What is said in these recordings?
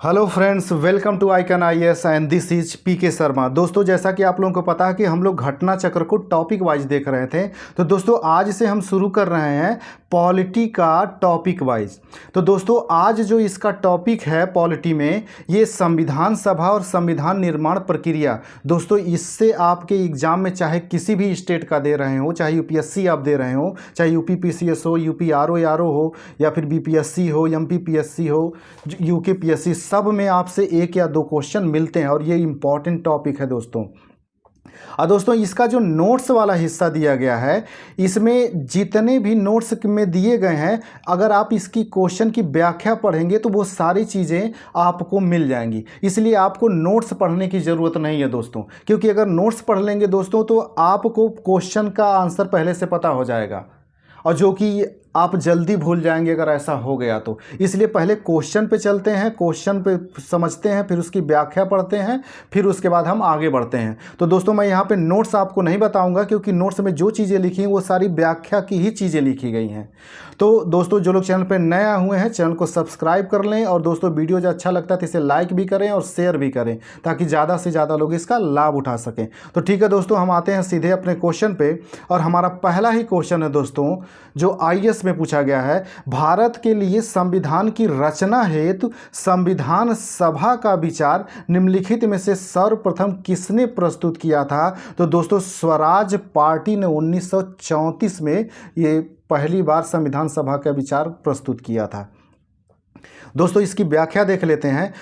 Hello friends, welcome to Icon IAS and this is PK Sharma. दोस्तों, जैसा कि आप लोगों को पता है कि हम लोग घटना चक्र को टॉपिक वाइज देख रहे थे। तो दोस्तों, आज से हम शुरू कर रहे हैं पॉलिटी का टॉपिक वाइज। तो दोस्तों, आज जो इसका टॉपिक है पॉलिटी में, ये संविधान सभा और संविधान निर्माण प्रक्रिया। दोस्तों, इससे आपके एग्जाम में चाहे किसी भी स्टेट का दे रहे हो, चाहे यूपीएससी आप दे रहे हो, चाहे यूपीपीसीएस हो, यूपीआरओ हो, या फिर बीपीएससी हो, एमपीपीएससी हो, यूकेपीएससी, सब में आपसे एक या दो क्वेश्चन मिलते हैं और ये इंपॉर्टेंट टॉपिक है दोस्तों। और दोस्तों, इसका जो नोट्स वाला हिस्सा दिया गया है, इसमें जितने भी नोट्स में दिए गए हैं, अगर आप इसकी क्वेश्चन की व्याख्या पढ़ेंगे तो वो सारी चीज़ें आपको मिल जाएंगी। इसलिए आपको नोट्स पढ़ने की ज़रूरत नहीं है दोस्तों, क्योंकि अगर नोट्स पढ़ लेंगे दोस्तों तो आपको क्वेश्चन का आंसर पहले से पता हो जाएगा, और जो कि आप जल्दी भूल जाएंगे अगर ऐसा हो गया तो। इसलिए पहले क्वेश्चन पे चलते हैं, क्वेश्चन पे समझते हैं, फिर उसकी व्याख्या पढ़ते हैं, फिर उसके बाद हम आगे बढ़ते हैं। तो दोस्तों, मैं यहाँ पे नोट्स आपको नहीं बताऊंगा, क्योंकि नोट्स में जो चीज़ें लिखी हैं वो सारी व्याख्या की ही चीज़ें लिखी गई हैं। तो दोस्तों, जो लोग चैनल पर नए हुए हैं, चैनल को सब्सक्राइब कर लें, और दोस्तों वीडियो जो अच्छा लगता है तो इसे लाइक भी करें और शेयर भी करें, ताकि ज़्यादा से ज़्यादा लोग इसका लाभ उठा सकें। तो ठीक है दोस्तों, हम आते हैं सीधे अपने क्वेश्चन पे। और हमारा पहला ही क्वेश्चन है दोस्तों, जो आईएएस में पूछा गया है। भारत के लिए संविधान की रचना हेतु संविधान सभा का विचार निम्नलिखित में से सर्वप्रथम किसने प्रस्तुत किया था? तो दोस्तों, स्वराज पार्टी ने 1934 में ये पहली बार संविधान सभा का विचार प्रस्तुत किया था। दोस्तों, इसकी व्याख्या देख लेते हैं।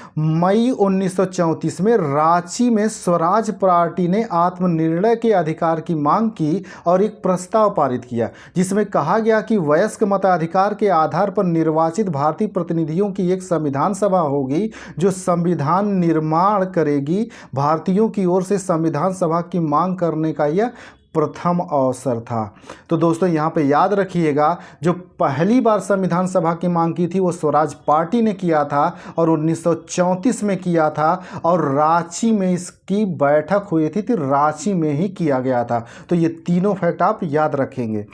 मई 1934 में रांची में स्वराज पार्टी ने आत्मनिर्णय के अधिकार की मांग की और एक प्रस्ताव पारित किया, जिसमें कहा गया कि वयस्क मताधिकार के आधार पर निर्वाचित भारतीय प्रतिनिधियों की एक संविधान सभा होगी जो संविधान निर्माण करेगी। भारतीयों की ओर से संविधान सभा की मांग करने का यह प्रथम अवसर था। तो दोस्तों, यहाँ पे याद रखिएगा, जो पहली बार संविधान सभा की मांग की थी वो स्वराज पार्टी ने किया था और 1934 में किया था, और रांची में इसकी बैठक हुई थी तो रांची में ही किया गया था। तो ये तीनों फैक्ट आप याद रखेंगे।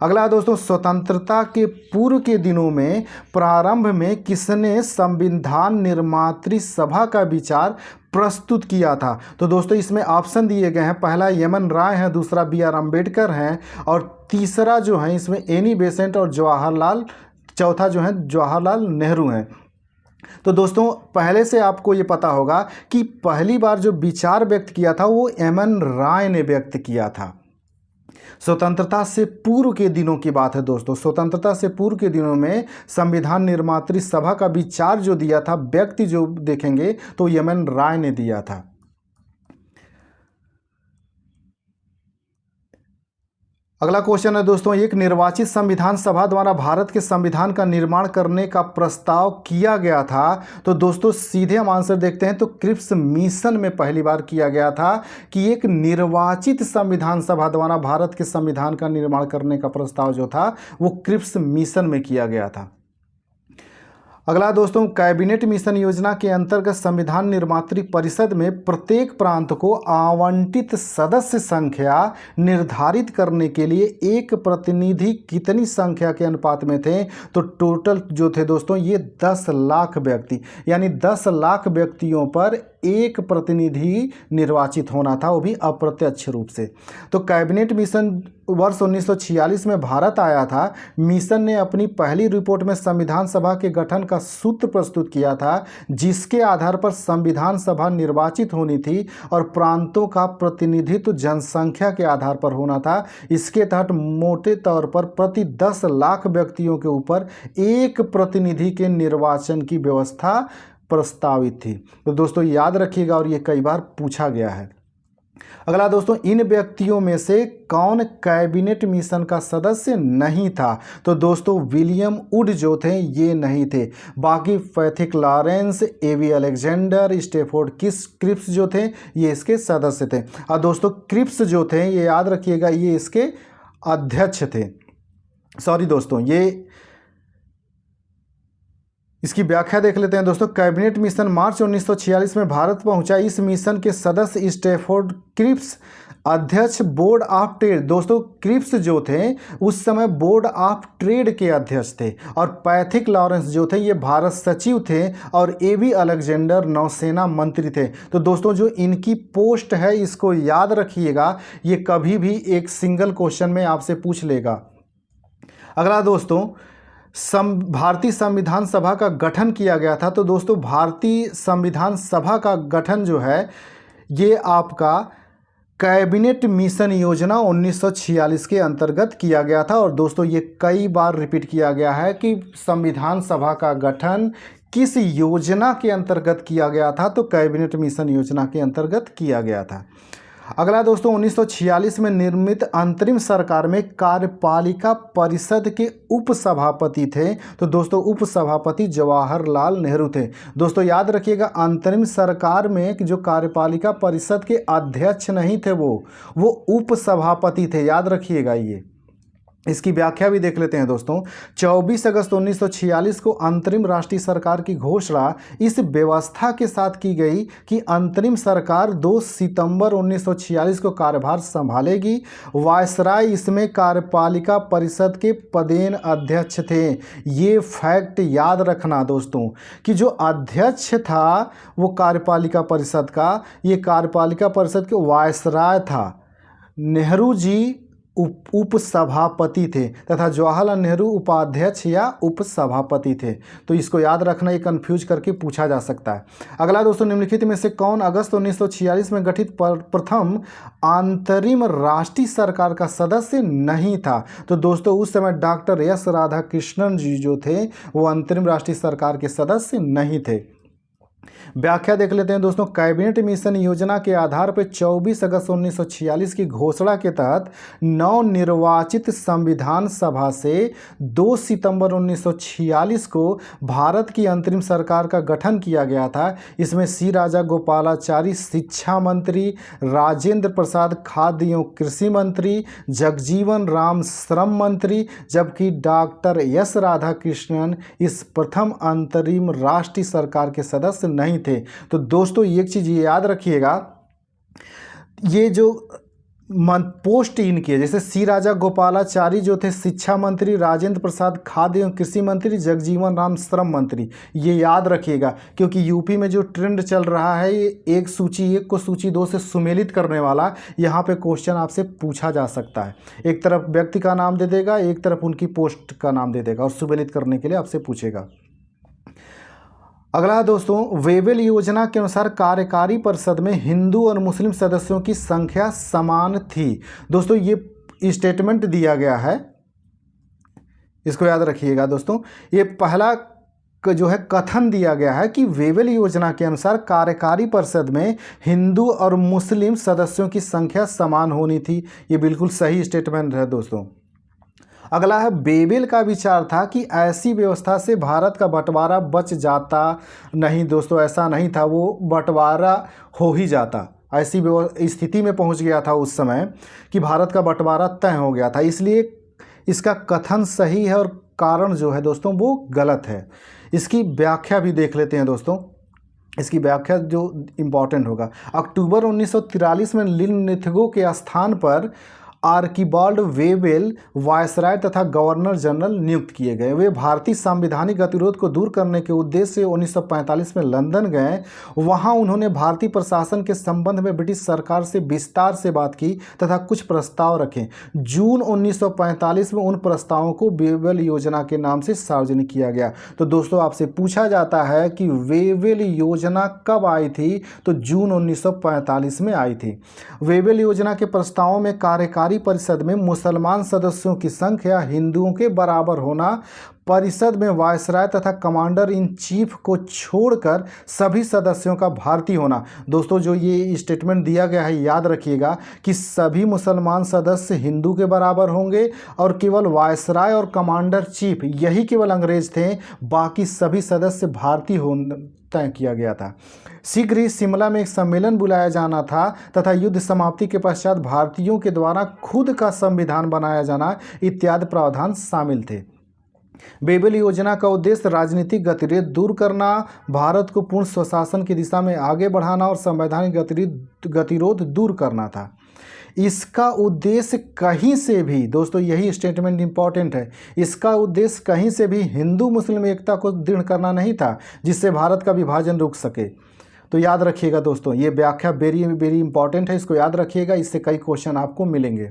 अगला दोस्तों, स्वतंत्रता के पूर्व के दिनों में प्रारंभ में किसने संविधान निर्मात्री सभा का विचार प्रस्तुत किया था? तो दोस्तों, इसमें ऑप्शन दिए गए हैं। पहला एम.एन. राय है, दूसरा बी.आर. अम्बेडकर हैं, और तीसरा जो है इसमें एनी बेसेंट और जवाहरलाल, चौथा जो है जवाहरलाल नेहरू हैं। तो दोस्तों, पहले से आपको ये पता होगा कि पहली बार जो विचार व्यक्त किया था वो एम.एन. राय ने व्यक्त किया था। स्वतंत्रता से पूर्व के दिनों की बात है दोस्तों। स्वतंत्रता से पूर्व के दिनों में संविधान निर्मात्री सभा का विचार जो दिया था, व्यक्ति जो देखेंगे तो एम.एन. राय ने दिया था। अगला क्वेश्चन है दोस्तों, एक निर्वाचित संविधान सभा द्वारा भारत के संविधान का निर्माण करने का प्रस्ताव किया गया था। तो दोस्तों, सीधे हम आंसर देखते हैं। तो क्रिप्स मिशन में पहली बार किया गया था कि एक निर्वाचित संविधान सभा द्वारा भारत के संविधान का निर्माण करने का प्रस्ताव जो था वो क्रिप्स मिशन में किया गया था। अगला दोस्तों, कैबिनेट मिशन योजना के अंतर्गत संविधान निर्मात्री परिषद में प्रत्येक प्रांत को आवंटित सदस्य संख्या निर्धारित करने के लिए एक प्रतिनिधि कितनी संख्या के अनुपात में थे? तो टोटल जो थे दोस्तों ये 10 लाख व्यक्ति, यानी 10 लाख व्यक्तियों पर एक प्रतिनिधि निर्वाचित होना था, वो भी अप्रत्यक्ष रूप से। तो कैबिनेट मिशन वर्ष 1946 में भारत आया था। मिशन ने अपनी पहली रिपोर्ट में संविधान सभा के गठन का सूत्र प्रस्तुत किया था, जिसके आधार पर संविधान सभा निर्वाचित होनी थी और प्रांतों का प्रतिनिधित्व जनसंख्या के आधार पर होना था। इसके तहत मोटे तौर पर प्रति 10 लाख व्यक्तियों के ऊपर एक प्रतिनिधि के निर्वाचन की व्यवस्था प्रस्तावित थी। तो दोस्तों, याद रखिएगा, और ये कई बार पूछा गया है। अगला दोस्तों, इन व्यक्तियों में से कौन कैबिनेट मिशन का सदस्य नहीं था? तो दोस्तों, विलियम वुड जो थे ये नहीं थे। बाकी Pethick Lawrence, A V. Alexander, Stafford Cripps जो थे ये इसके सदस्य थे। और दोस्तों, क्रिप्स जो थे ये याद रखिएगा, ये इसके अध्यक्ष थे। सॉरी दोस्तों, ये इसकी व्याख्या देख लेते हैं दोस्तों। कैबिनेट मिशन मार्च 1946 में भारत पहुंचा। इस मिशन के सदस्य स्टैफोर्ड क्रिप्स, अध्यक्ष बोर्ड ऑफ ट्रेड। दोस्तों क्रिप्स जो थे उस समय बोर्ड ऑफ ट्रेड के अध्यक्ष थे, और पैथिक लॉरेंस जो थे ये भारत सचिव थे, और एबी अलेक्जेंडर नौसेना मंत्री थे। तो दोस्तों जो इनकी पोस्ट है इसको याद रखिएगा, ये कभी भी एक सिंगल क्वेश्चन में आपसे पूछ लेगा। अगला दोस्तों, भारतीय संविधान सभा का गठन किया गया था। तो दोस्तों भारतीय संविधान सभा का गठन जो है ये आपका कैबिनेट मिशन योजना 1946 के अंतर्गत किया गया था। और दोस्तों ये कई बार रिपीट किया गया है कि संविधान सभा का गठन किस योजना के अंतर्गत किया गया था, तो कैबिनेट मिशन योजना के अंतर्गत किया गया था। अगला दोस्तों, 1946 में निर्मित अंतरिम सरकार में कार्यपालिका परिषद के उपसभापति थे। तो दोस्तों उपसभापति जवाहरलाल नेहरू थे। दोस्तों याद रखिएगा, अंतरिम सरकार में जो कार्यपालिका परिषद के अध्यक्ष नहीं थे वो उपसभापति थे, याद रखिएगा ये। इसकी व्याख्या भी देख लेते हैं दोस्तों। 24 अगस्त 1946 को अंतरिम राष्ट्रीय सरकार की घोषणा इस व्यवस्था के साथ की गई कि अंतरिम सरकार 2 सितंबर 1946 को कार्यभार संभालेगी। वायसराय इसमें कार्यपालिका परिषद के पदेन अध्यक्ष थे। ये फैक्ट याद रखना दोस्तों कि जो अध्यक्ष था वो कार्यपालिका परिषद का, ये कार्यपालिका परिषद के वायसराय था। नेहरू जी उपसभापति थे तथा जवाहरलाल नेहरू उपाध्यक्ष या उपसभापति थे। तो इसको याद रखना, ये कंफ्यूज करके पूछा जा सकता है। अगला दोस्तों, निम्नलिखित में से कौन अगस्त 1946 में गठित प्रथम अंतरिम राष्ट्रीय सरकार का सदस्य नहीं था? तो दोस्तों उस समय डॉक्टर एस राधाकृष्णन जी जो थे वो अंतरिम राष्ट्रीय सरकार के सदस्य नहीं थे। व्याख्या देख लेते हैं दोस्तों। कैबिनेट मिशन योजना के आधार पर 24 अगस्त 1946 की घोषणा के तहत नवनिर्वाचित संविधान सभा से 2 सितंबर 1946 को भारत की अंतरिम सरकार का गठन किया गया था। इसमें सी राजागोपालाचारी शिक्षा मंत्री, राजेंद्र प्रसाद खाद्य एवं कृषि मंत्री, जगजीवन राम श्रम मंत्री, जबकि डॉक्टर एस राधाकृष्णन इस प्रथम अंतरिम राष्ट्रीय सरकार के सदस्य नहीं थे। तो दोस्तों एक चीज ये याद रखिएगा, ये जो पोस्ट इनकी है, जैसे सी राजा गोपालाचारी जो थे शिक्षा मंत्री, राजेंद्र प्रसाद खाद्य एवं कृषि मंत्री, जगजीवन राम श्रम मंत्री, ये याद रखिएगा क्योंकि यूपी में जो ट्रेंड चल रहा है ये एक सूची 1 को सूची 2 से सुमेलित करने वाला, यहाँ पे क्वेश्चन आपसे पूछा जा सकता है। एक तरफ व्यक्ति का नाम दे देगा, एक तरफ उनकी पोस्ट का नाम दे देगा और सुमेलित करने के लिए आपसे पूछेगा। अगला दोस्तों, वेवेल योजना के अनुसार कार्यकारी परिषद में हिंदू और मुस्लिम सदस्यों की संख्या समान थी। दोस्तों ये स्टेटमेंट दिया गया है, इसको याद रखिएगा दोस्तों। ये पहला जो है कथन दिया गया है कि वेवेल योजना के अनुसार कार्यकारी परिषद में हिंदू और मुस्लिम सदस्यों की संख्या समान होनी थी। ये बिल्कुल सही स्टेटमेंट है दोस्तों। अगला है, वेवेल का विचार था कि ऐसी व्यवस्था से भारत का बंटवारा बच जाता नहीं। दोस्तों ऐसा नहीं था, वो बंटवारा हो ही जाता। ऐसी स्थिति में पहुंच गया था उस समय कि भारत का बंटवारा तय हो गया था, इसलिए इसका कथन सही है और कारण जो है दोस्तों वो गलत है। इसकी व्याख्या भी देख लेते हैं दोस्तों। इसकी व्याख्या जो इम्पॉर्टेंट होगा, अक्टूबर 1943 में लिनलिथगो के स्थान पर आर्किबाल्ड वेवेल वायसराय तथा गवर्नर जनरल नियुक्त किए गए। वे भारतीय संवैधानिक गतिरोध को दूर करने के उद्देश्य से 1945 में लंदन गए। वहां उन्होंने भारतीय प्रशासन के संबंध में ब्रिटिश सरकार से विस्तार से बात की तथा कुछ प्रस्ताव रखे। जून 1945 में उन प्रस्तावों को वेवेल योजना के नाम से सार्वजनिक किया गया। तो दोस्तों आपसे पूछा जाता है कि वेवेल योजना कब आई थी, तो जून 1945 में आई थी। वेवेल योजना के प्रस्तावों में कार्यकारी परिषद में मुसलमान सदस्यों की संख्या हिंदुओं के बराबर होना, परिषद में वायसराय तथा कमांडर इन चीफ को छोड़कर सभी सदस्यों का भारतीय होना। दोस्तों जो ये स्टेटमेंट दिया गया है याद रखिएगा कि सभी मुसलमान सदस्य हिंदू के बराबर होंगे और केवल वायसराय और कमांडर चीफ यही केवल अंग्रेज थे, बाकी सभी सदस्य भारतीय होना तय किया गया था। शीघ्र ही शिमला में एक सम्मेलन बुलाया जाना था तथा युद्ध समाप्ति के पश्चात भारतीयों के द्वारा खुद का संविधान बनाया जाना इत्यादि प्रावधान शामिल थे। बेबल योजना का उद्देश्य राजनीतिक गतिरोध दूर करना, भारत को पूर्ण स्वशासन की दिशा में आगे बढ़ाना और संवैधानिक गतिरोध दूर करना था। इसका उद्देश्य कहीं से भी, दोस्तों यही स्टेटमेंट इंपॉर्टेंट है, इसका उद्देश्य कहीं से भी हिंदू मुस्लिम एकता को दृढ़ करना नहीं था जिससे भारत का विभाजन रुक सके। तो याद रखिएगा दोस्तों, ये व्याख्या वेरी वेरी इंपॉर्टेंट है, इसको याद रखिएगा, इससे कई क्वेश्चन आपको मिलेंगे।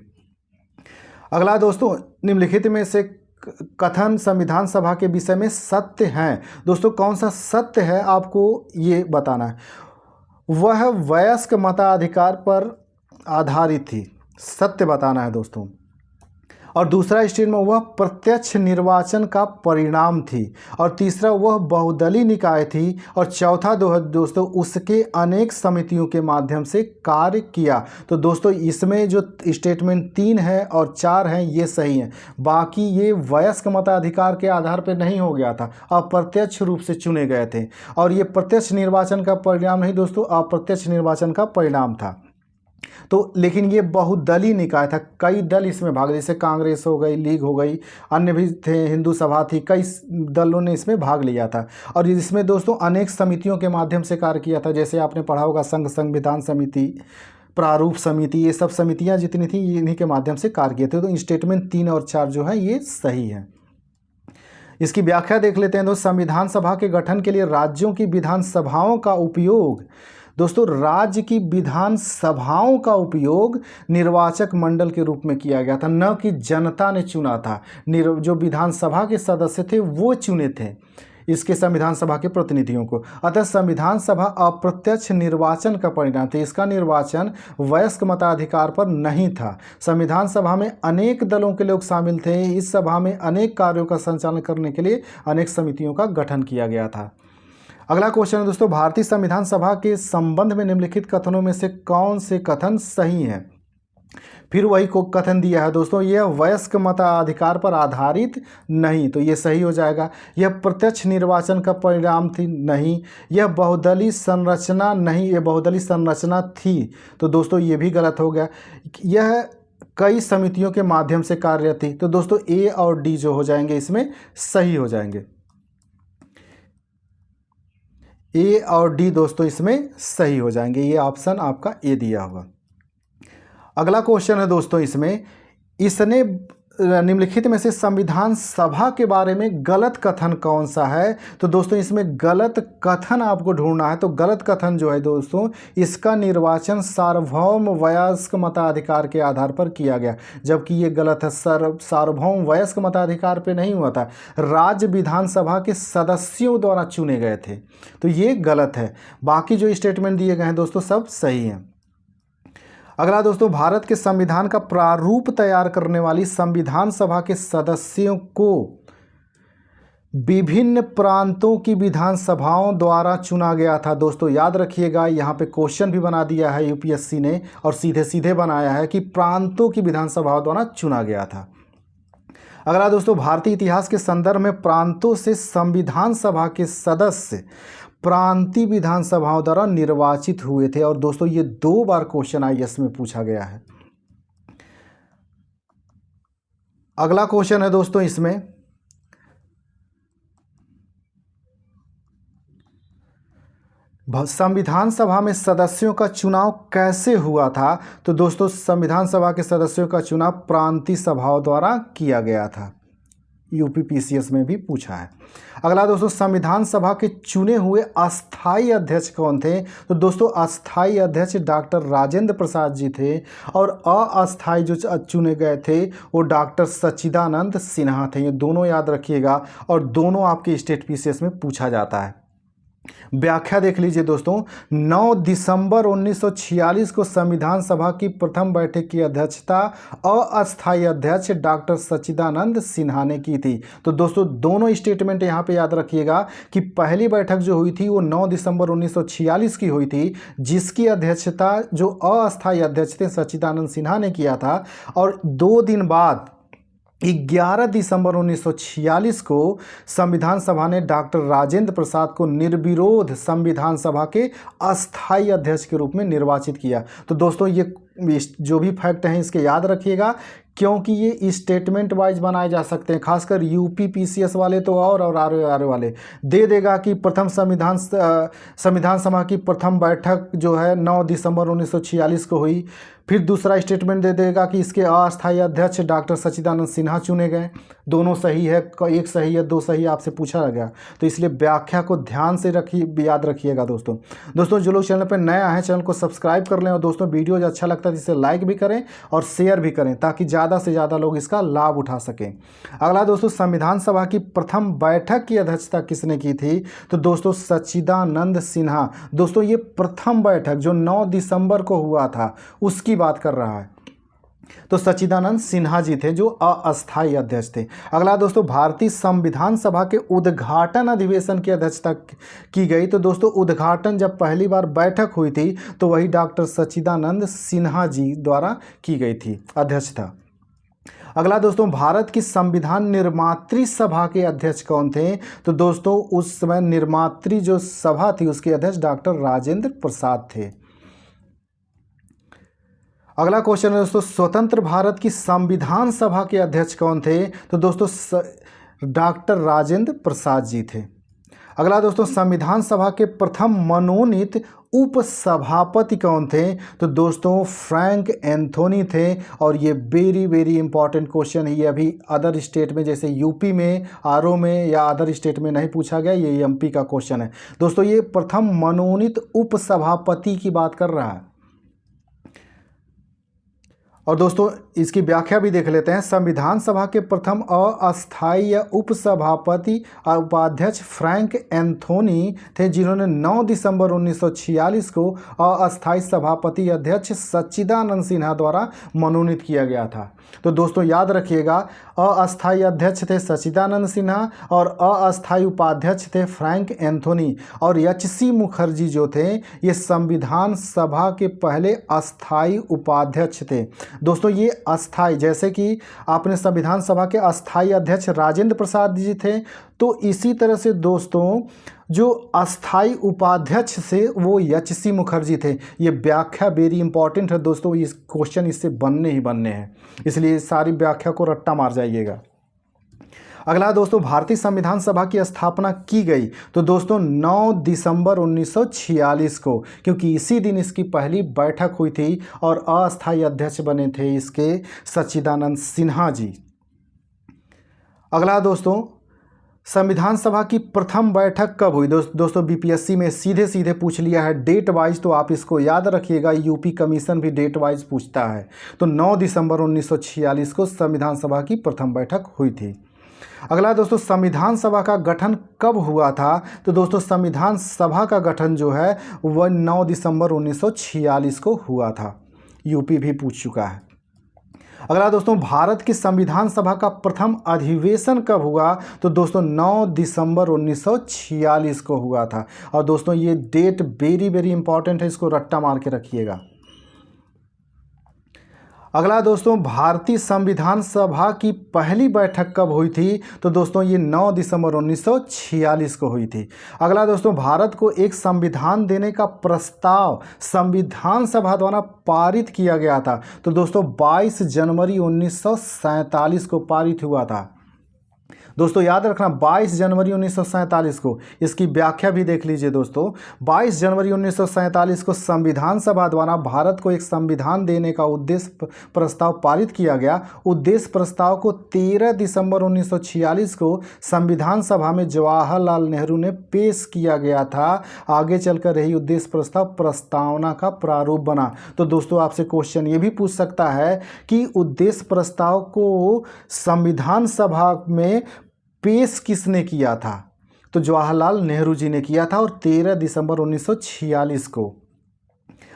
अगला दोस्तों, निम्नलिखित में से कथन संविधान सभा के विषय में सत्य हैं। दोस्तों कौन सा सत्य है आपको ये बताना है। वह वयस्क मताधिकार पर आधारित थी, सत्य बताना है दोस्तों। और दूसरा स्टेटमेंट, वह प्रत्यक्ष निर्वाचन का परिणाम थी। और तीसरा, वह बहुदलीय निकाय थी। और चौथा दोस्तों, उसके अनेक समितियों के माध्यम से कार्य किया। तो दोस्तों इसमें जो स्टेटमेंट 3 है और 4 हैं ये सही हैं, बाकी ये वयस्क मताधिकार के आधार पर नहीं हो गया था, अप्रत्यक्ष रूप से चुने गए थे। और ये प्रत्यक्ष निर्वाचन का परिणाम नहीं दोस्तों, अप्रत्यक्ष निर्वाचन का परिणाम था। तो लेकिन ये बहुदलीय निकाय था, कई दल इसमें भाग, जैसे कांग्रेस हो गई, लीग हो गई, अन्य भी थे, हिंदू सभा थी, कई दलों ने इसमें भाग लिया था। और इसमें दोस्तों अनेक समितियों के माध्यम से कार्य किया था, जैसे आपने पढ़ा होगा संविधान समिति, प्रारूप समिति, ये सब समितियां जितनी थी इन्हीं के माध्यम से कार्य किए थे। तो स्टेटमेंट 3 और 4 जो है ये सही है। इसकी व्याख्या देख लेते हैं। दोस्तों संविधान सभा के गठन के लिए राज्यों की विधानसभाओं का उपयोग, दोस्तों राज्य की विधान सभाओं का उपयोग निर्वाचक मंडल के रूप में किया गया था, न कि जनता ने चुना था। जो विधानसभा के सदस्य थे वो चुने थे इसके संविधान सभा के प्रतिनिधियों को। अतः संविधान सभा अप्रत्यक्ष निर्वाचन का परिणाम था, इसका निर्वाचन वयस्क मताधिकार पर नहीं था। संविधान सभा में अनेक दलों के लोग शामिल थे। इस सभा में अनेक कार्यों का संचालन करने के लिए अनेक समितियों का गठन किया गया था। अगला क्वेश्चन है दोस्तों, भारतीय संविधान सभा के संबंध में निम्नलिखित कथनों में से कौन से कथन सही हैं। फिर वही को कथन दिया है दोस्तों, यह वयस्क मताधिकार पर आधारित नहीं, तो ये सही हो जाएगा। यह प्रत्यक्ष निर्वाचन का परिणाम थी, नहीं। यह बहुदलीय संरचना नहीं, यह बहुदलीय संरचना थी, तो दोस्तों ये भी गलत हो गया। यह कई समितियों के माध्यम से कार्य थी, तो दोस्तों ए और डी जो हो जाएंगे इसमें सही हो जाएंगे। ए और डी दोस्तों इसमें सही हो जाएंगे, ये ऑप्शन आपका ए दिया होगा। अगला क्वेश्चन है दोस्तों, इसने निम्नलिखित में से संविधान सभा के बारे में गलत कथन कौन सा है। तो दोस्तों इसमें गलत कथन आपको ढूंढना है। तो गलत कथन जो है दोस्तों, इसका निर्वाचन सार्वभौम वयस्क मताधिकार के आधार पर किया गया, जबकि ये गलत है। सार्वभौम वयस्क मताधिकार पे नहीं हुआ था, राज्य विधानसभा के सदस्यों द्वारा चुने गए थे, तो ये गलत है। बाकी जो स्टेटमेंट दिए गए हैं दोस्तों सब सही हैं। अगला दोस्तों, भारत के संविधान का प्रारूप तैयार करने वाली संविधान सभा के सदस्यों को विभिन्न प्रांतों की विधानसभाओं द्वारा चुना गया था। दोस्तों याद रखिएगा, यहाँ पे क्वेश्चन भी बना दिया है यूपीएससी ने, और सीधे सीधे बनाया है कि प्रांतों की विधानसभाओं द्वारा चुना गया था। अगला दोस्तों, भारतीय इतिहास के संदर्भ में प्रांतों से संविधान सभा के सदस्य प्रांतीय विधानसभाओं द्वारा निर्वाचित हुए थे। और दोस्तों ये 2 बार क्वेश्चन आईएएस में पूछा गया है। अगला क्वेश्चन है दोस्तों, इसमें संविधान सभा में सदस्यों का चुनाव कैसे हुआ था। तो दोस्तों संविधान सभा के सदस्यों का चुनाव प्रांतीय सभाओं द्वारा किया गया था, यूपीपीसीएस में भी पूछा है। अगला दोस्तों, संविधान सभा के चुने हुए अस्थाई अध्यक्ष कौन थे। तो दोस्तों अस्थाई अध्यक्ष डॉक्टर राजेंद्र प्रसाद जी थे, और अस्थाई जो चुने गए थे वो डॉक्टर सच्चिदानंद सिन्हा थे। ये दोनों याद रखिएगा, और दोनों आपके स्टेट पीसीएस में पूछा जाता है। व्याख्या देख लीजिए दोस्तों, 9 दिसंबर 1946 को संविधान सभा की प्रथम बैठक की अध्यक्षता अस्थायी अध्यक्ष डॉक्टर सच्चिदानंद सिन्हा ने की थी। तो दोस्तों दोनों स्टेटमेंट यहाँ पे याद रखिएगा कि पहली बैठक जो हुई थी वो 9 दिसंबर 1946 की हुई थी, जिसकी अध्यक्षता जो अस्थायी अध्यक्ष थे सच्चिदानंद सिन्हा ने किया था। और 2 दिन बाद 11 दिसंबर 1946 को संविधान सभा ने डॉक्टर राजेंद्र प्रसाद को निर्विरोध संविधान सभा के अस्थायी अध्यक्ष के रूप में निर्वाचित किया। तो दोस्तों ये जो भी फैक्ट हैं इसके याद रखिएगा, क्योंकि ये स्टेटमेंट वाइज बनाए जा सकते हैं। खासकर यूपी पीसीएस वाले तो और आर वाले दे देगा कि प्रथम संविधान सभा की प्रथम बैठक जो है 9 दिसंबर 1946 को हुई। फिर दूसरा स्टेटमेंट दे देगा कि इसके अस्थायी अध्यक्ष डॉक्टर सच्चिदानंद सिन्हा चुने गए। दोनों सही है, एक सही है, दो सही आपसे पूछा गया, तो इसलिए व्याख्या को ध्यान से याद रखिएगा। दोस्तों जो लोग चैनल पर नए आए हैं चैनल को सब्सक्राइब कर लें, और दोस्तों वीडियो जो अच्छा लगता है इसे लाइक भी करें और शेयर भी करें, ताकि ज़्यादा से ज़्यादा लोग इसका लाभ उठा सकें। अगला दोस्तों, संविधान सभा की प्रथम बैठक की अध्यक्षता किसने की थी? तो दोस्तों सच्चिदानंद सिन्हा। दोस्तों ये प्रथम बैठक जो 9 दिसंबर को हुआ था उसकी बात कर रहा है, तो सच्चिदानंद सिन्हा जी थे जो अस्थायी अध्यक्ष थे। अगला दोस्तों, भारतीय संविधान सभा के उद्घाटन अधिवेशन की अध्यक्षता की गई। तो दोस्तों उद्घाटन जब पहली बार बैठक हुई थी तो वही डॉक्टर सच्चिदानंद सिन्हा जी द्वारा की गई थी अध्यक्षता। अगला दोस्तों, भारत की संविधान निर्मात्री सभा के अध्यक्ष कौन थे? तो दोस्तों उस समय निर्मात्री जो सभा थी उसके अध्यक्ष डॉक्टर राजेंद्र प्रसाद थे। अगला क्वेश्चन है दोस्तों, स्वतंत्र भारत की संविधान सभा के अध्यक्ष कौन थे? तो दोस्तों डॉक्टर राजेंद्र प्रसाद जी थे। अगला दोस्तों, संविधान सभा के प्रथम मनोनीत उपसभापति कौन थे? तो दोस्तों फ्रैंक एंथोनी थे। और ये वेरी इंपॉर्टेंट क्वेश्चन है, ये अभी अदर स्टेट में जैसे यूपी में, आरओ में या अदर स्टेट में नहीं पूछा गया, ये एमपी का क्वेश्चन है। दोस्तों ये प्रथम मनोनीत उपसभापति की बात कर रहा है। और दोस्तों इसकी व्याख्या भी देख लेते हैं। संविधान सभा के प्रथम अस्थायी या उपसभापति उपाध्यक्ष फ्रैंक एंथोनी थे, जिन्होंने 9 दिसंबर 1946 को अस्थायी सभापति अध्यक्ष सच्चिदानंद सिन्हा द्वारा मनोनीत किया गया था। तो दोस्तों याद रखिएगा, अस्थायी अध्यक्ष थे सच्चिदानंद सिन्हा और अस्थायी उपाध्यक्ष थे फ्रैंक एंथोनी, और एच.सी. मुखर्जी जो थे ये संविधान सभा के पहले अस्थायी उपाध्यक्ष थे। दोस्तों ये अस्थाई, जैसे कि आपने संविधान सभा के अस्थाई अध्यक्ष राजेंद्र प्रसाद जी थे, तो इसी तरह से दोस्तों जो अस्थाई उपाध्यक्ष से वो एच.सी. मुखर्जी थे। ये व्याख्या वेरी इंपॉर्टेंट है दोस्तों, इस क्वेश्चन इससे बनने ही बनने हैं, इसलिए सारी व्याख्या को रट्टा मार जाइएगा। अगला दोस्तों, भारतीय संविधान सभा की स्थापना की गई तो दोस्तों 9 दिसंबर 1946 को, क्योंकि इसी दिन इसकी पहली बैठक हुई थी और अस्थायी अध्यक्ष बने थे इसके सच्चिदानंद सिन्हा जी। अगला दोस्तों, संविधान सभा की प्रथम बैठक कब हुई? दोस्तों बीपीएससी में सीधे पूछ लिया है डेट वाइज, तो आप इसको याद रखिएगा, यूपी कमीशन भी डेट वाइज पूछता है। तो 9 दिसंबर 1946 को संविधान सभा की प्रथम बैठक हुई थी। अगला दोस्तों, संविधान सभा का गठन कब हुआ था? तो दोस्तों संविधान सभा का गठन जो है वह 9 दिसंबर 1946 को हुआ था। यूपी भी पूछ चुका है। अगला दोस्तों, भारत की संविधान सभा का प्रथम अधिवेशन कब हुआ? तो दोस्तों 9 दिसंबर 1946 को हुआ था। और दोस्तों ये डेट वेरी इंपॉर्टेंट है, इसको रट्टा मार के रखिएगा। अगला दोस्तों, भारतीय संविधान सभा की पहली बैठक कब हुई थी? तो दोस्तों ये 9 दिसंबर 1946 को हुई थी। अगला दोस्तों, भारत को एक संविधान देने का प्रस्ताव संविधान सभा द्वारा पारित किया गया था। तो दोस्तों 22 जनवरी 1947 को पारित हुआ था। दोस्तों याद रखना 22 जनवरी 1947 को, इसकी व्याख्या भी देख लीजिए दोस्तों। 22 जनवरी 1947 को संविधान सभा द्वारा भारत को एक संविधान देने का उद्देश्य प्रस्ताव पारित किया गया। उद्देश्य प्रस्ताव को 13 दिसंबर 1946 को संविधान सभा में जवाहरलाल नेहरू ने पेश किया गया था। आगे चलकर यही उद्देश्य प्रस्ताव प्रस्तावना का प्रारूप बना। तो दोस्तों आपसे क्वेश्चन ये भी पूछ सकता है कि उद्देश्य प्रस्ताव को संविधान सभा में पेश किसने किया था? तो जवाहरलाल नेहरू जी ने किया था, और 13 दिसंबर 1946 को,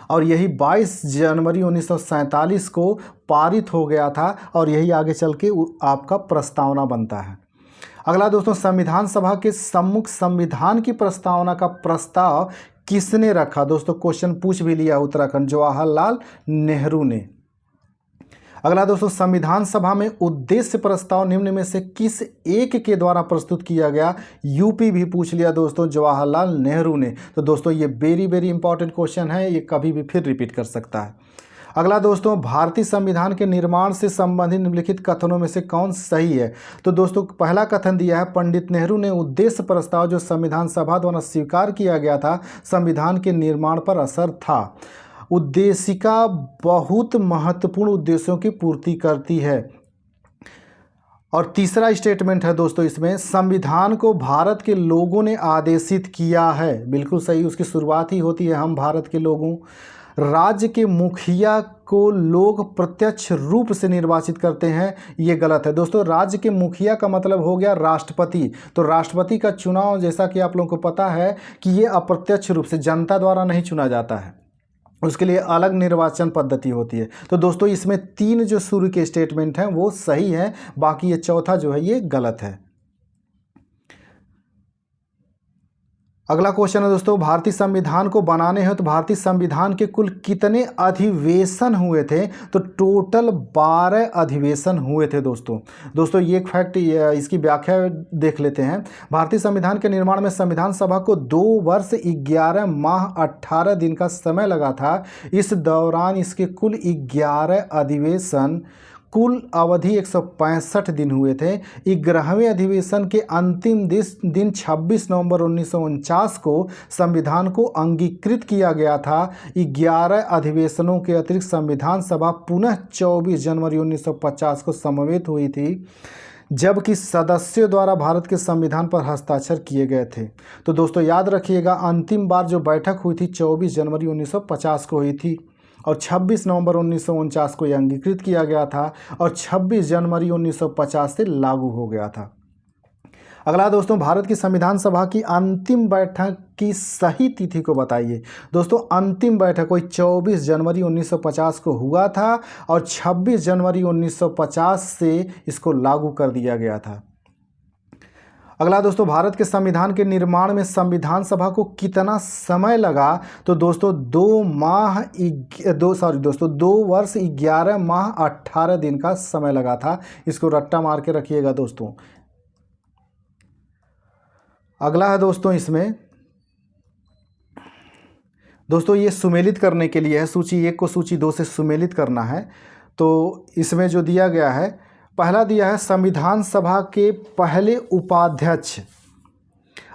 और यही 22 जनवरी 1947 को पारित हो गया था, और यही आगे चल के आपका प्रस्तावना बनता है। अगला दोस्तों, संविधान सभा के सम्मुख संविधान की प्रस्तावना का प्रस्ताव किसने रखा? दोस्तों क्वेश्चन पूछ भी लिया उत्तराखंड, जवाहरलाल नेहरू ने। अगला दोस्तों, संविधान सभा में उद्देश्य प्रस्ताव निम्न में से किस एक के द्वारा प्रस्तुत किया गया? यूपी भी पूछ लिया दोस्तों, जवाहरलाल नेहरू ने। तो दोस्तों ये वेरी इंपॉर्टेंट क्वेश्चन है, ये कभी भी फिर रिपीट कर सकता है। अगला दोस्तों, भारतीय संविधान के निर्माण से संबंधित निम्नलिखित कथनों में से कौन सही है? तो दोस्तों पहला कथन दिया है, पंडित नेहरू ने उद्देश्य प्रस्ताव जो संविधान सभा द्वारा स्वीकार किया गया था संविधान के निर्माण पर असर था। उद्देशिका बहुत महत्वपूर्ण उद्देश्यों की पूर्ति करती है। और तीसरा स्टेटमेंट है दोस्तों इसमें, संविधान को भारत के लोगों ने आदेशित किया है। बिल्कुल सही, उसकी शुरुआत ही होती है हम भारत के लोगों। राज्य के मुखिया को लोग प्रत्यक्ष रूप से निर्वाचित करते हैं, ये गलत है दोस्तों। राज्य के मुखिया का मतलब हो गया राष्ट्रपति। तो राष्ट्रपति का चुनाव जैसा कि आप लोगों को पता है कि ये अप्रत्यक्ष रूप से जनता द्वारा नहीं चुना जाता है, उसके लिए अलग निर्वाचन पद्धति होती है। तो दोस्तों इसमें 3 जो शुरू के स्टेटमेंट हैं वो सही हैं, बाकी ये चौथा जो है ये गलत है। अगला क्वेश्चन है दोस्तों, भारतीय संविधान को बनाने हैं तो भारतीय संविधान के कुल कितने अधिवेशन हुए थे? तो टोटल 12 अधिवेशन हुए थे दोस्तों ये एक फैक्ट, इसकी व्याख्या देख लेते हैं। भारतीय संविधान के निर्माण में संविधान सभा को 2 वर्ष 11 माह 18 दिन का समय लगा था। इस दौरान इसके कुल 11 अधिवेशन, कुल अवधि 165 दिन हुए थे। 11वें अधिवेशन के अंतिम दिन 26 नवंबर 1949 को संविधान को अंगीकृत किया गया था। 11 अधिवेशनों के अतिरिक्त संविधान सभा पुनः 24 जनवरी 1950 को समवेत हुई थी, जबकि सदस्यों द्वारा भारत के संविधान पर हस्ताक्षर किए गए थे। तो दोस्तों याद रखिएगा, अंतिम बार जो बैठक हुई थी 24 जनवरी 1950 को हुई थी और 26 नवंबर 1949 को यह अंगीकृत किया गया था और 26 जनवरी 1950 से लागू हो गया था। अगला दोस्तों, भारत की संविधान सभा की अंतिम बैठक की सही तिथि को बताइए। दोस्तों अंतिम बैठक कोई 24 जनवरी 1950 को हुआ था और 26 जनवरी 1950 से इसको लागू कर दिया गया था। अगला दोस्तों, भारत के संविधान के निर्माण में संविधान सभा को कितना समय लगा? तो दोस्तों 2 वर्ष 11 माह 18 दिन का समय लगा था। इसको रट्टा मार के रखिएगा दोस्तों। अगला है दोस्तों इसमें, दोस्तों ये सुमेलित करने के लिए है, सूची 1 को सूची 2 से सुमेलित करना है। तो इसमें जो दिया गया है, पहला दिया है संविधान सभा के पहले उपाध्यक्ष।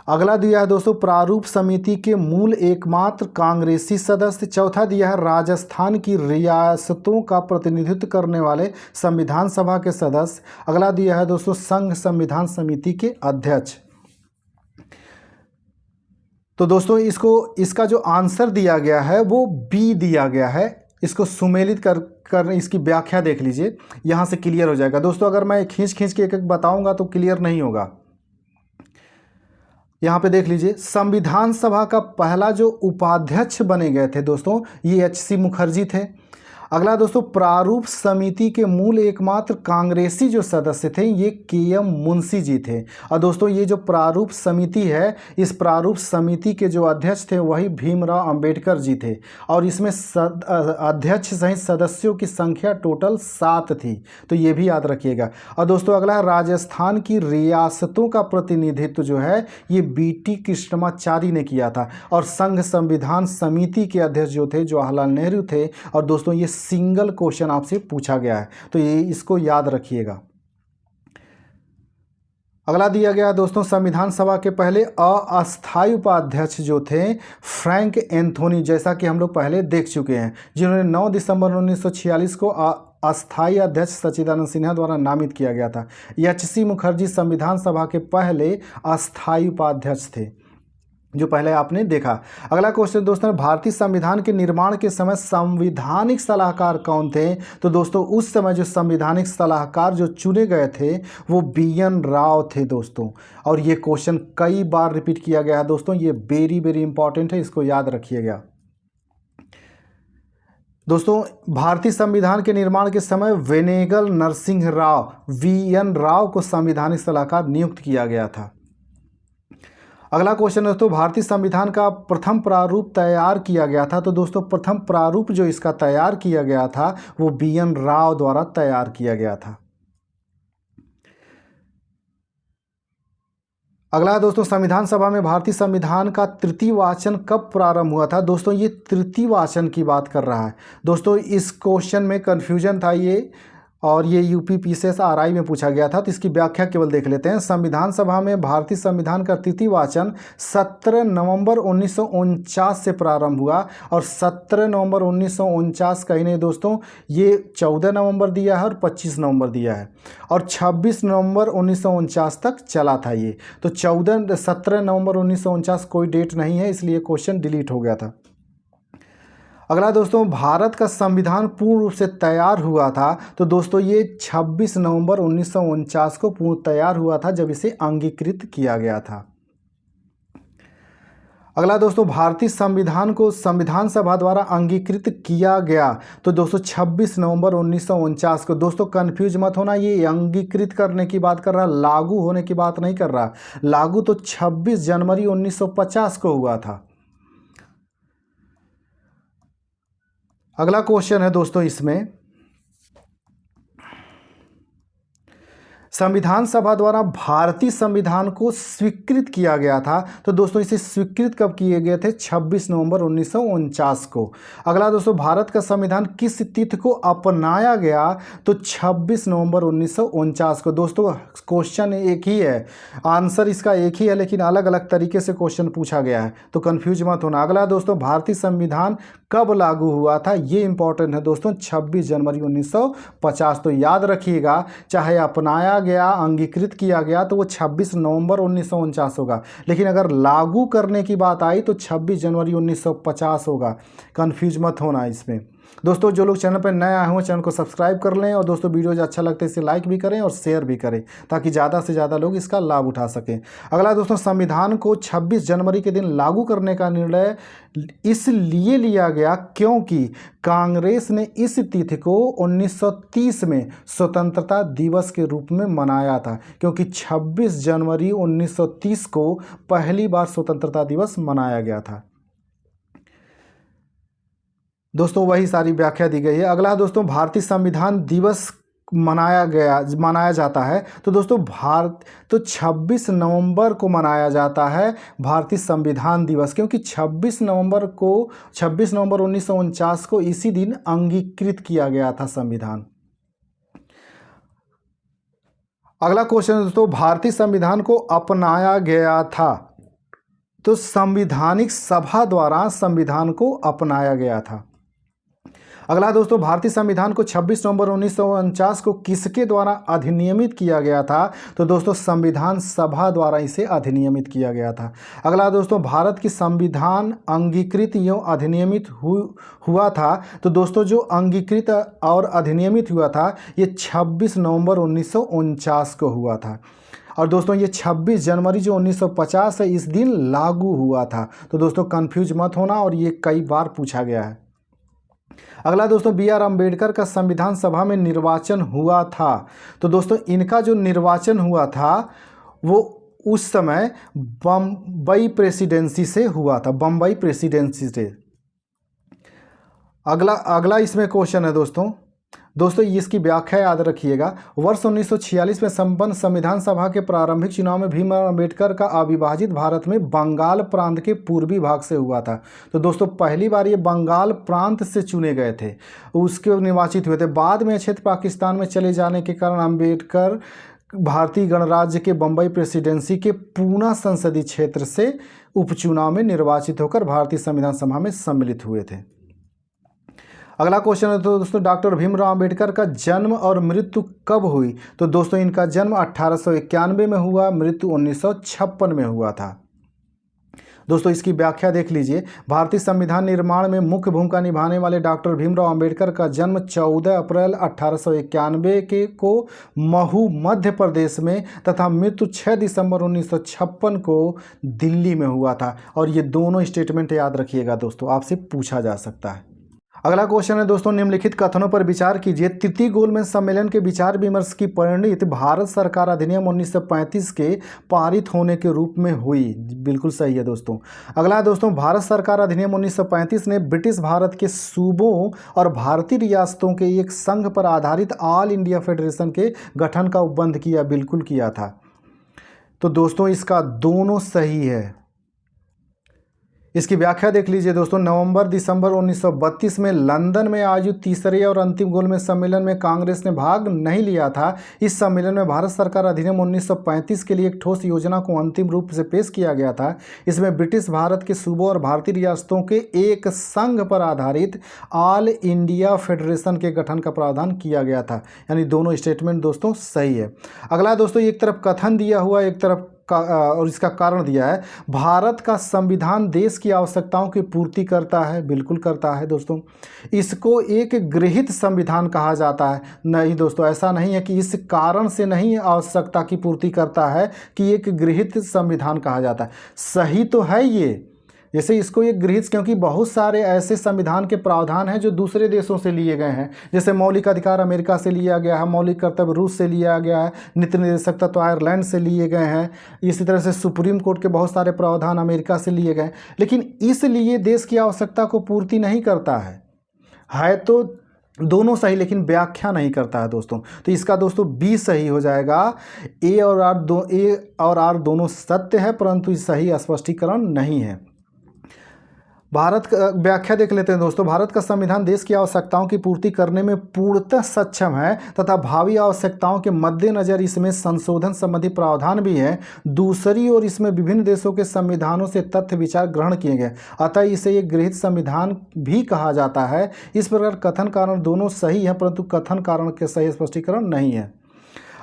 अगला दिया है दोस्तों प्रारूप समिति के मूल एकमात्र कांग्रेसी सदस्य। चौथा दिया है राजस्थान की रियासतों का प्रतिनिधित्व करने वाले संविधान सभा के सदस्य। अगला दिया है दोस्तों संघ संविधान समिति के अध्यक्ष। तो दोस्तों इसका जो आंसर दिया गया है वो बी दिया गया है। इसको सुमेलित कर इसकी व्याख्या देख लीजिए, यहाँ से क्लियर हो जाएगा दोस्तों। अगर मैं खींच के एक एक बताऊंगा तो क्लियर नहीं होगा। यहाँ पे देख लीजिए, संविधान सभा का पहला जो उपाध्यक्ष बने गए थे दोस्तों ये HC मुखर्जी थे। अगला दोस्तों प्रारूप समिति के मूल एकमात्र कांग्रेसी जो सदस्य थे ये KM मुंशी जी थे। और दोस्तों ये जो प्रारूप समिति है, इस प्रारूप समिति के जो अध्यक्ष थे वही भीमराव अंबेडकर जी थे और इसमें अध्यक्ष सहित सदस्यों की संख्या टोटल 7 थी। तो ये भी याद रखिएगा। और दोस्तों अगला राजस्थान की रियासतों का प्रतिनिधित्व जो है ये BT कृष्णमाचारी ने किया था और संघ संविधान समिति के अध्यक्ष जो थे जवाहरलाल नेहरू थे। और दोस्तों ये सिंगल क्वेश्चन आपसे पूछा गया है, तो ये इसको याद रखिएगा। अगला दिया गया दोस्तों संविधान सभा के पहले अस्थायी उपाध्यक्ष जो थे फ्रैंक एंथोनी, जैसा कि हम लोग पहले देख चुके हैं, जिन्होंने 9 दिसंबर 1946 को अस्थायी अध्यक्ष सच्चिदानंद सिन्हा द्वारा नामित किया गया था। HC मुखर्जी संविधान सभा के पहले अस्थायी उपाध्यक्ष थे, जो पहले आपने देखा। अगला क्वेश्चन दोस्तों, भारतीय संविधान के निर्माण के समय संवैधानिक सलाहकार कौन थे? तो दोस्तों उस समय जो संवैधानिक सलाहकार जो चुने गए थे वो BN राव थे दोस्तों। और ये क्वेश्चन कई बार रिपीट किया गया है दोस्तों, ये वेरी इंपॉर्टेंट है, इसको याद रखिएगा। दोस्तों भारतीय संविधान के निर्माण के समय वेनेगल नरसिंह राव VN राव को संवैधानिक सलाहकार नियुक्त किया गया था। अगला क्वेश्चन दोस्तों, भारतीय संविधान का प्रथम प्रारूप तैयार किया गया था। तो दोस्तों प्रथम प्रारूप जो इसका तैयार किया गया था वो BN राव द्वारा तैयार किया गया था। अगला है दोस्तों, संविधान सभा में भारतीय संविधान का तृतीय वाचन कब प्रारंभ हुआ था। दोस्तों ये तृतीय वाचन की बात कर रहा है। दोस्तों इस क्वेश्चन में कन्फ्यूजन था ये, और ये यूपी पीसीएस आरआई में पूछा गया था, तो इसकी व्याख्या केवल देख लेते हैं। संविधान सभा में भारतीय संविधान का तृतीय वाचन 17 नवंबर 1949 से प्रारंभ हुआ, और 17 नवंबर 1949 कहीं नहीं दोस्तों, ये 14 नवंबर दिया है और 25 नवंबर दिया है, और 26 नवंबर 1949 तक चला था ये। तो 17 नवंबर 1949 कोई डेट नहीं है, इसलिए क्वेश्चन डिलीट हो गया था। अगला दोस्तों, भारत का संविधान पूर्ण रूप से तैयार हुआ था। तो दोस्तों ये 26 नवंबर 1949 को पूर्ण तैयार हुआ था, जब इसे अंगीकृत किया गया था। अगला दोस्तों, भारतीय संविधान को संविधान सभा द्वारा अंगीकृत किया गया। तो दोस्तों 26 नवंबर 1949 को। दोस्तों कंफ्यूज मत होना, ये अंगीकृत करने की बात कर रहा, लागू होने की बात नहीं कर रहा। लागू तो 26 जनवरी 1950 को हुआ था। अगला क्वेश्चन है दोस्तों, इसमें संविधान सभा द्वारा भारतीय संविधान को स्वीकृत किया गया था। तो दोस्तों इसे स्वीकृत कब किए गए थे? 26 नवंबर 1949 को। अगला दोस्तों, भारत का संविधान किस तिथि को अपनाया गया? तो 26 नवंबर 1949 को। दोस्तों क्वेश्चन एक ही है, आंसर इसका एक ही है, लेकिन अलग अलग तरीके से क्वेश्चन पूछा गया है, तो कन्फ्यूज मत होना। अगला दोस्तों, भारतीय संविधान कब लागू हुआ था? ये इंपॉर्टेंट है दोस्तों, 26 जनवरी 1950। तो याद रखिएगा, चाहे अपनाया गया, अंगीकृत किया गया, तो वो 26 नवंबर 1949 होगा, लेकिन अगर लागू करने की बात आई तो 26 जनवरी 1950 होगा। कन्फ्यूज मत होना इसमें। दोस्तों जो लोग चैनल पर नए आए हों, चैनल को सब्सक्राइब कर लें, और दोस्तों वीडियो अच्छा लगता है इसे लाइक भी करें और शेयर भी करें, ताकि ज़्यादा से ज़्यादा लोग इसका लाभ उठा सकें। अगला दोस्तों, संविधान को 26 जनवरी के दिन लागू करने का निर्णय इसलिए लिया गया क्योंकि कांग्रेस ने इस तिथि को 1930 में स्वतंत्रता दिवस के रूप में मनाया था, क्योंकि 26 जनवरी 1930 को पहली बार स्वतंत्रता दिवस मनाया गया था। दोस्तों वही सारी व्याख्या दी गई है। अगला दोस्तों, भारतीय संविधान दिवस मनाया जाता है। तो दोस्तों 26 नवंबर को मनाया जाता है भारतीय संविधान दिवस, क्योंकि 26 नवंबर 1949 को इसी दिन अंगीकृत किया गया था संविधान। अगला क्वेश्चन दोस्तों, भारतीय संविधान को अपनाया गया था। तो संवैधानिक सभा द्वारा संविधान को अपनाया गया था। अगला दोस्तों, भारतीय संविधान को 26 नवंबर 1949 को किसके द्वारा अधिनियमित किया गया था? तो दोस्तों संविधान सभा द्वारा इसे अधिनियमित किया गया था। अगला दोस्तों, भारत की संविधान अंगीकृत एवं अधिनियमित हुआ था। तो दोस्तों जो अंगीकृत और अधिनियमित हुआ था ये 26 नवंबर 1949 को हुआ था। और दोस्तों ये 26 जनवरी जो 1950 है, इस दिन लागू हुआ था। तो दोस्तों कन्फ्यूज मत होना, और ये कई बार पूछा गया है। अगला दोस्तों, B.R. अम्बेडकर का संविधान सभा में निर्वाचन हुआ था। तो दोस्तों इनका जो निर्वाचन हुआ था वो उस समय बम्बई प्रेसिडेंसी से हुआ था, बम्बई प्रेसिडेंसी से। अगला इसमें क्वेश्चन है दोस्तों इसकी व्याख्या याद रखिएगा। वर्ष 1946 में संपन्न संविधान सभा के प्रारंभिक चुनाव में भीमराव अम्बेडकर का अविभाजित भारत में बंगाल प्रांत के पूर्वी भाग से हुआ था। तो दोस्तों पहली बार ये बंगाल प्रांत से चुने गए थे, उसके निर्वाचित हुए थे। बाद में क्षेत्र पाकिस्तान में चले जाने के कारण अम्बेडकर भारतीय गणराज्य के बम्बई प्रेसिडेंसी के पूना संसदीय क्षेत्र से उपचुनाव में निर्वाचित होकर भारतीय संविधान सभा में सम्मिलित हुए थे। अगला क्वेश्चन है तो दोस्तों, डॉक्टर भीमराव अंबेडकर का जन्म और मृत्यु कब हुई? तो दोस्तों इनका जन्म 1891 में हुआ, मृत्यु 1956 में हुआ था। दोस्तों इसकी व्याख्या देख लीजिए। भारतीय संविधान निर्माण में मुख्य भूमिका निभाने वाले डॉक्टर भीमराव अंबेडकर का जन्म 14 अप्रैल 1891 को महू मध्य प्रदेश में तथा मृत्यु 6 दिसंबर 1956 को दिल्ली में हुआ था। और ये दोनों स्टेटमेंट याद रखिएगा दोस्तों, आपसे पूछा जा सकता है। अगला क्वेश्चन है दोस्तों, निम्नलिखित कथनों पर विचार कीजिए। तृतीय गोलमेज सम्मेलन के विचार विमर्श की परिणति भारत सरकार अधिनियम 1935 के पारित होने के रूप में हुई। बिल्कुल सही है दोस्तों। अगला है दोस्तों, भारत सरकार अधिनियम 1935 ने ब्रिटिश भारत के सूबों और भारतीय रियासतों के एक संघ पर आधारित ऑल इंडिया फेडरेशन के गठन का उपबंध किया। बिल्कुल किया था। तो दोस्तों इसका दोनों सही है। इसकी व्याख्या देख लीजिए दोस्तों। नवंबर दिसंबर 1932 में लंदन में आयोजित तीसरे और अंतिम गोलमेज सम्मेलन में कांग्रेस ने भाग नहीं लिया था। इस सम्मेलन में भारत सरकार अधिनियम 1935 के लिए एक ठोस योजना को अंतिम रूप से पेश किया गया था। इसमें ब्रिटिश भारत के सूबों और भारतीय रियासतों के एक संघ पर आधारित ऑल इंडिया फेडरेशन के गठन का प्रावधान किया गया था। यानी दोनों स्टेटमेंट दोस्तों सही है। अगला दोस्तों, एक तरफ कथन दिया हुआ, एक तरफ और इसका कारण दिया है। भारत का संविधान देश की आवश्यकताओं की पूर्ति करता है। बिल्कुल करता है दोस्तों। इसको एक गृहीत संविधान कहा जाता है। नहीं दोस्तों, ऐसा नहीं है कि इस कारण से नहीं आवश्यकता की पूर्ति करता है कि एक गृहीत संविधान कहा जाता है। सही तो है ये, जैसे इसको एक गृहीत, क्योंकि बहुत सारे ऐसे संविधान के प्रावधान हैं जो दूसरे देशों से लिए गए हैं। जैसे मौलिक अधिकार अमेरिका से लिया गया है, मौलिक कर्तव्य रूस से लिया गया है, नीति निर्देशक तत्व आयरलैंड से लिए गए हैं। इसी तरह से सुप्रीम कोर्ट के बहुत सारे प्रावधान अमेरिका से लिए गए, लेकिन इसलिए देश की आवश्यकता को पूर्ति नहीं करता है तो दोनों सही, लेकिन व्याख्या नहीं करता है दोस्तों। तो इसका दोस्तों बी सही हो जाएगा। ए और आर दोनों सत्य है, परंतु सही स्पष्टीकरण नहीं है। भारत का व्याख्या देख लेते हैं दोस्तों। भारत का संविधान देश की आवश्यकताओं की पूर्ति करने में पूर्णतः सक्षम है तथा भावी आवश्यकताओं के मद्देनजर इसमें संशोधन संबंधी प्रावधान भी है। दूसरी ओर इसमें विभिन्न देशों के संविधानों से तथ्य विचार ग्रहण किए गए, अतः इसे एक गृहीत संविधान भी कहा जाता है। इस प्रकार कथन कारण दोनों सही है, परंतु कथन कारण के सही स्पष्टीकरण नहीं है।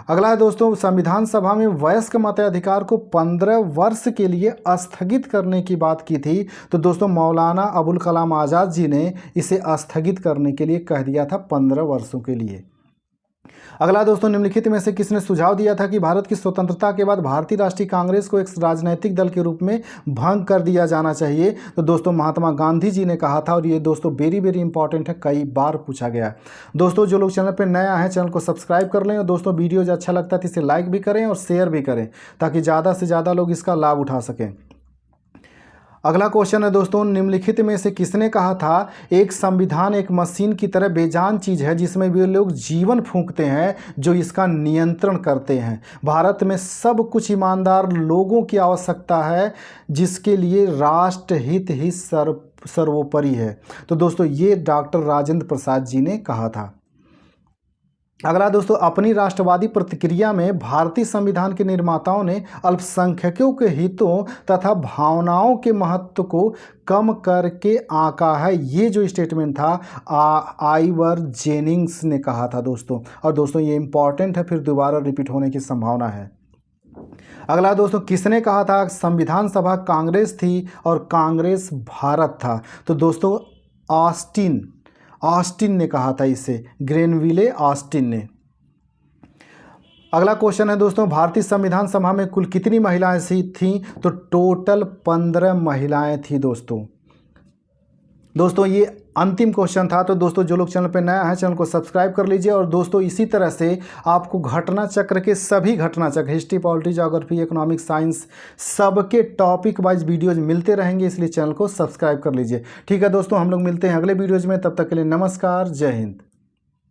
अगला है दोस्तों, संविधान सभा में वयस्क मताधिकार को 15 वर्ष के लिए स्थगित करने की बात की थी। तो दोस्तों मौलाना अबुल कलाम आज़ाद जी ने इसे स्थगित करने के लिए कह दिया था 15 वर्षों के लिए। अगला दोस्तों, निम्नलिखित में से किसने सुझाव दिया था कि भारत की स्वतंत्रता के बाद भारतीय राष्ट्रीय कांग्रेस को एक राजनीतिक दल के रूप में भंग कर दिया जाना चाहिए? तो दोस्तों महात्मा गांधी जी ने कहा था, और ये दोस्तों वेरी वेरी इंपॉर्टेंट है, कई बार पूछा गया। दोस्तों जो लोग चैनल पर नया है चैनल को सब्सक्राइब कर लें, और दोस्तों वीडियो जो अच्छा लगता है तो इसे लाइक भी करें और शेयर भी करें, ताकि ज़्यादा से ज़्यादा लोग इसका लाभ उठा सकें। अगला क्वेश्चन है दोस्तों, निम्नलिखित में से किसने कहा था एक संविधान एक मशीन की तरह बेजान चीज़ है जिसमें वे लोग जीवन फूंकते हैं जो इसका नियंत्रण करते हैं। भारत में सब कुछ ईमानदार लोगों की आवश्यकता है जिसके लिए राष्ट्रहित ही सर्वोपरि है। तो दोस्तों ये डॉक्टर राजेंद्र प्रसाद जी ने कहा था। अगला दोस्तों, अपनी राष्ट्रवादी प्रतिक्रिया में भारतीय संविधान के निर्माताओं ने अल्पसंख्यकों के हितों तथा भावनाओं के महत्व को कम करके आंका है। ये जो स्टेटमेंट था आइवर जेनिंग्स ने कहा था दोस्तों, और दोस्तों ये इंपॉर्टेंट है, फिर दोबारा रिपीट होने की संभावना है। अगला दोस्तों, किसने कहा था संविधान सभा कांग्रेस थी और कांग्रेस भारत था? तो दोस्तों ऑस्टिन ने कहा था इसे, ग्रेनविले ऑस्टिन ने। अगला क्वेश्चन है दोस्तों, भारतीय संविधान सभा में कुल कितनी महिलाएं थीं? तो टोटल 15 महिलाएं थी दोस्तों ये अंतिम क्वेश्चन था। तो दोस्तों जो लोग चैनल पर नया है चैनल को सब्सक्राइब कर लीजिए, और दोस्तों इसी तरह से आपको घटना चक्र के सभी घटना चक्र, history, polity, geography, economics, science, सबके टॉपिक वाइज वीडियोज मिलते रहेंगे, इसलिए चैनल को सब्सक्राइब कर लीजिए। ठीक है दोस्तों, हम लोग मिलते हैं अगले वीडियोज में, तब तक के लिए नमस्कार, जय हिंद।